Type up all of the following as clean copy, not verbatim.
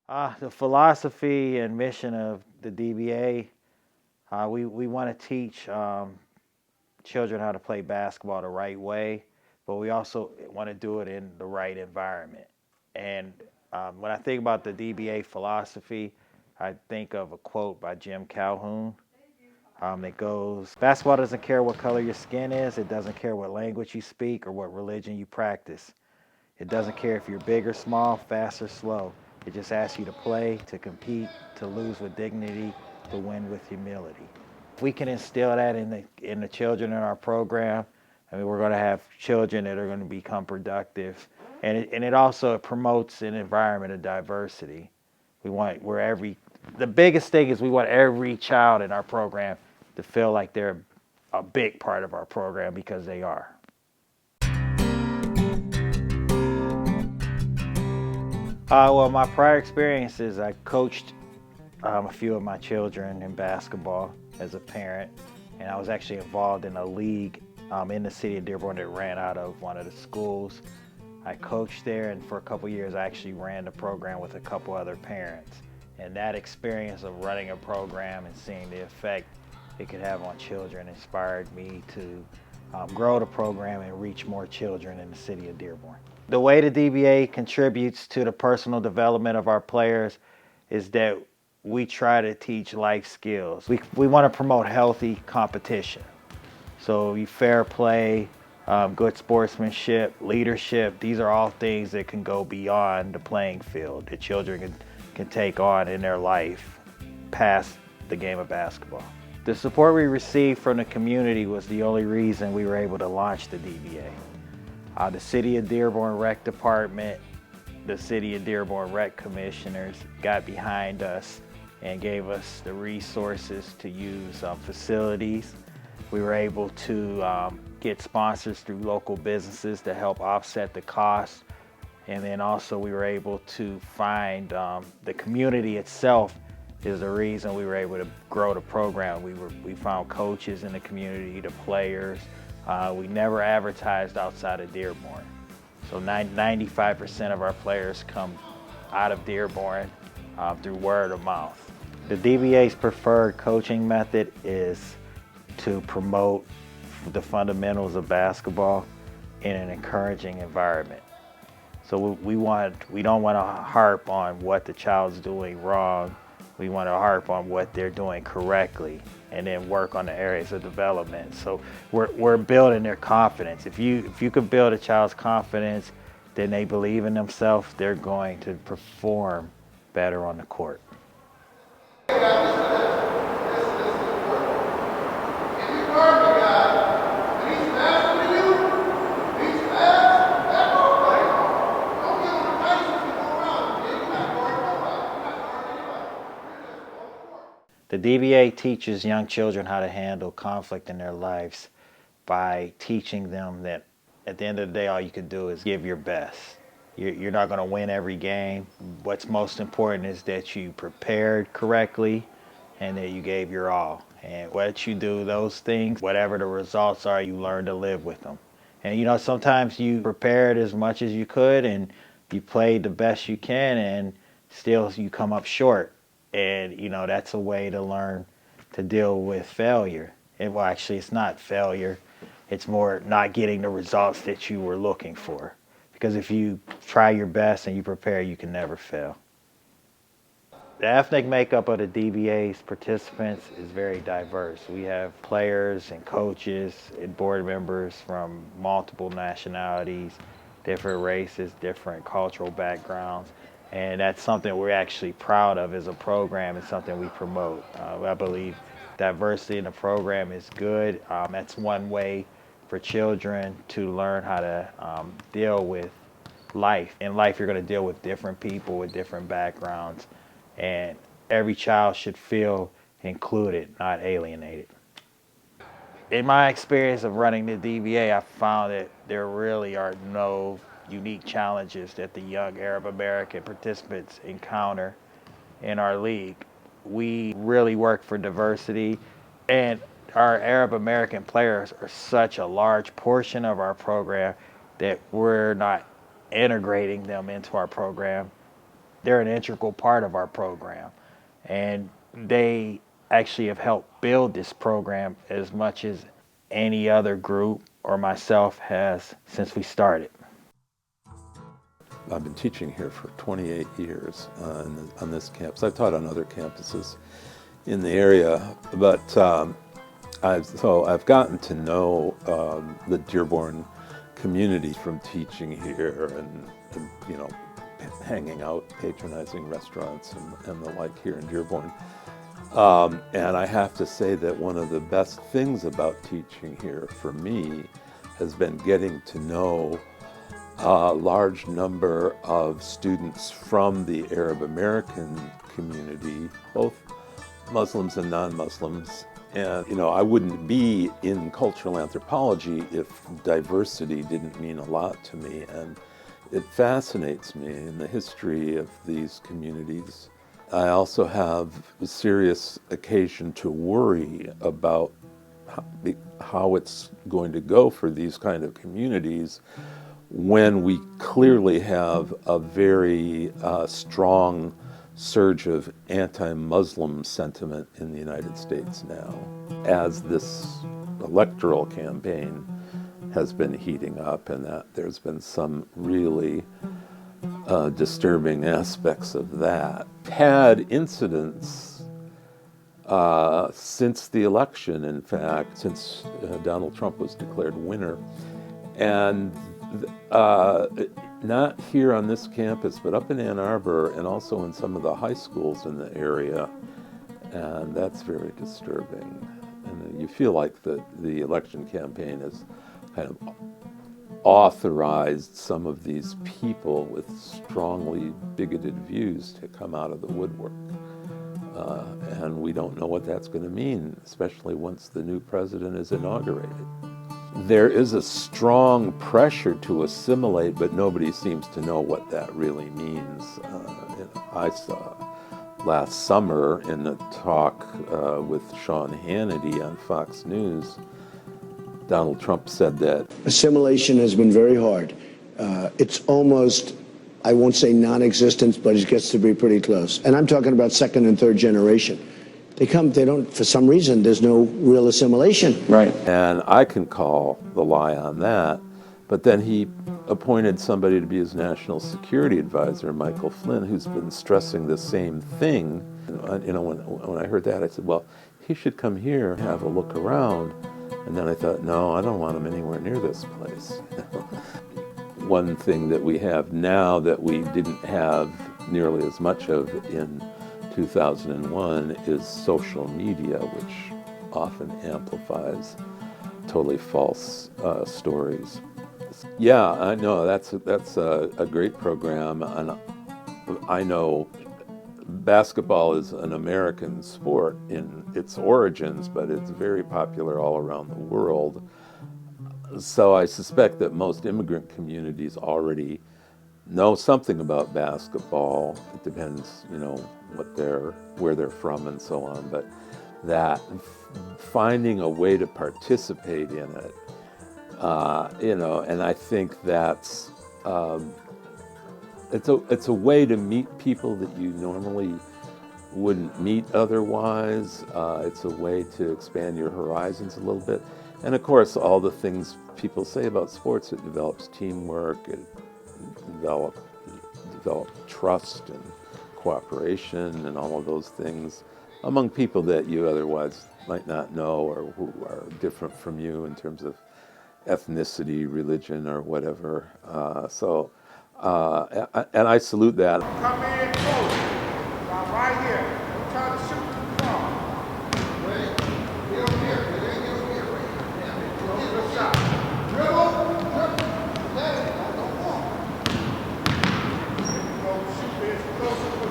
The philosophy and mission of the DBA, we want to teach children how to play basketball the right way, but we also want to do it in the right environment. And when I think about the DBA philosophy, I think of a quote by Jim Calhoun that goes, basketball doesn't care what color your skin is, it doesn't care what language you speak or what religion you practice. It doesn't care if you're big or small, fast or slow. It just asks you to play, to compete, to lose with dignity, to win with humility. If we can instill that in the children in our program, I mean, we're going to have children that are going to become productive. And it also promotes an environment of diversity. The biggest thing is we want every child in our program to feel like they're a big part of our program because they are. Well, my prior experiences, I coached a few of my children in basketball as a parent, and I was actually involved in a league in the city of Dearborn that ran out of one of the schools. I coached there, and for a couple years, I actually ran the program with a couple other parents. And that experience of running a program and seeing the effect it could have on children inspired me to grow the program and reach more children in the city of Dearborn. The way the DBA contributes to the personal development of our players is that we try to teach life skills. We want to promote healthy competition. So fair play, good sportsmanship, leadership, these are all things that can go beyond the playing field that children can take on in their life past the game of basketball. The support we received from the community was the only reason we were able to launch the DBA. The City of Dearborn Rec Department, the City of Dearborn Rec Commissioners got behind us and gave us the resources to use facilities. We were able to get sponsors through local businesses to help offset the cost. And then also we were able to find the community itself is the reason we were able to grow the program. We found coaches in the community, the players. We never advertised outside of Dearborn. So 95% of our players come out of Dearborn through word of mouth. The DBA's preferred coaching method is to promote the fundamentals of basketball in an encouraging environment. So we don't want to harp on what the child's doing wrong. We want to harp on what they're doing correctly and then work on the areas of development. So we're building their confidence. If you can build a child's confidence, then they believe in themselves, they're going to perform better on the court. The DBA teaches young children how to handle conflict in their lives by teaching them that at the end of the day, all you can do is give your best. You're not going to win every game. What's most important is that you prepared correctly and that you gave your all. And what you do, those things, whatever the results are, you learn to live with them. And sometimes you prepared as much as you could and you played the best you can and still you come up short. And, that's a way to learn to deal with failure. And well, actually, it's not failure. It's more not getting the results that you were looking for. Because if you try your best and you prepare, you can never fail. The ethnic makeup of the DBA's participants is very diverse. We have players and coaches and board members from multiple nationalities, different races, different cultural backgrounds. And that's something we're actually proud of as a program. It's something we promote. I believe diversity in the program is good. That's one way for children to learn how to deal with life. In life, you're going to deal with different people with different backgrounds. And every child should feel included, not alienated. In my experience of running the DBA, I found that there really are no unique challenges that the young Arab American participants encounter in our league. We really work for diversity, and our Arab American players are such a large portion of our program that we're not integrating them into our program they're an integral part of our program. And they actually have helped build this program as much as any other group or myself has since we started. I've been teaching here for 28 years on this campus. I've taught on other campuses in the area, but I've gotten to know the Dearborn community from teaching here and you know, hanging out, patronizing restaurants and the like here in Dearborn. And I have to say that one of the best things about teaching here for me has been getting to know a large number of students from the Arab American community, both Muslims and non-Muslims. And, you know, I wouldn't be in cultural anthropology if diversity didn't mean a lot to me. And it fascinates me in the history of these communities. I also have a serious occasion to worry about how it's going to go for these kind of communities when we clearly have a very strong surge of anti-Muslim sentiment in the United States now, as this electoral campaign has been heating up, and that there's been some really disturbing aspects of that. Had incidents since the election, in fact, since Donald Trump was declared winner, and not here on this campus, but up in Ann Arbor and also in some of the high schools in the area, and that's very disturbing. And you feel like the election campaign has kind of authorized some of these people with strongly bigoted views to come out of the woodwork. And we don't know what that's going to mean, especially once the new president is inaugurated. There is a strong pressure to assimilate, but nobody seems to know what that really means. I saw last summer in a talk with Sean Hannity on Fox News, Donald Trump said that assimilation has been very hard. It's almost, I won't say non-existent, but it gets to be pretty close. And I'm talking about second and third generation. They don't, for some reason, there's no real assimilation. Right. And I can call the lie on that, but then he appointed somebody to be his national security advisor, Michael Flynn, who's been stressing the same thing. You know, when I heard that, I said, well, he should come here and have a look around. And then I thought, no, I don't want him anywhere near this place. One thing that we have now that we didn't have nearly as much of in 2001 is social media, which often amplifies totally false stories. Yeah, I know that's a great program, and I know basketball is an American sport in its origins, but it's very popular all around the world. So I suspect that most immigrant communities already know something about basketball. It depends, you know, where they're from and so on, but that finding a way to participate in it, you know, and I think that's it's a way to meet people that you normally wouldn't meet otherwise. It's a way to expand your horizons a little bit, and of course, all the things people say about sports, it develops teamwork, it develops trust and cooperation and all of those things among people that you otherwise might not know or who are different from you in terms of ethnicity, religion, or whatever. And I salute that. Come in close. Now right here. Don't try to shoot too far. Wait. Get over here. It ain't over here. Right. Good shot. Dribble. Let it. Don't walk. Go shoot this closer for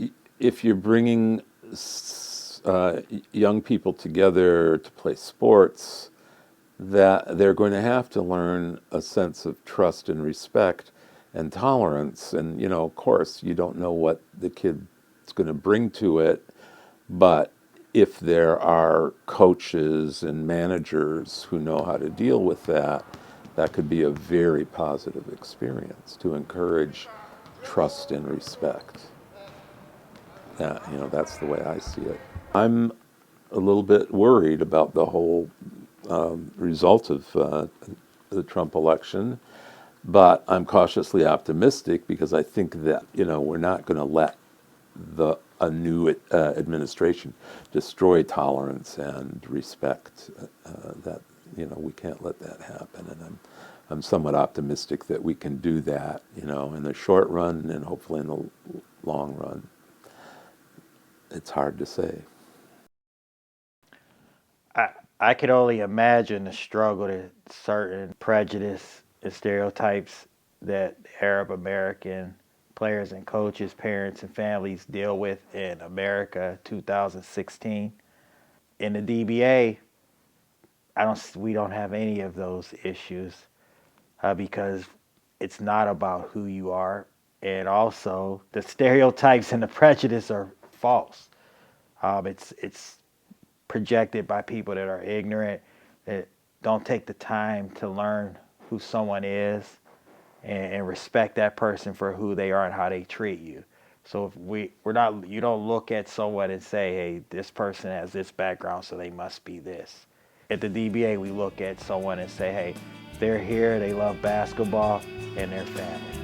you. If you're bringing young people together to play sports, that they're going to have to learn a sense of trust and respect and tolerance. And, you know, of course, you don't know what the kid's going to bring to it, but if there are coaches and managers who know how to deal with that, that could be a very positive experience to encourage trust and respect. Yeah, that's the way I see it. I'm a little bit worried about the whole result of the Trump election, but I'm cautiously optimistic because I think that we're not going to let a new administration destroy tolerance and respect. That we can't let that happen, and I'm somewhat optimistic that we can do that. In the short run and hopefully in the long run. It's hard to say. I could only imagine the struggle that certain prejudice and stereotypes that Arab American players and coaches, parents and families deal with in America 2016. In the DBA, we don't have any of those issues because it's not about who you are, and also the stereotypes and the prejudice are false. It's projected by people that are ignorant, that don't take the time to learn who someone is and respect that person for who they are and how they treat you. So if we're not, you don't look at someone and say, hey, this person has this background, so they must be this. At the DBA, we look at someone and say, hey, they're here, they love basketball, and their family.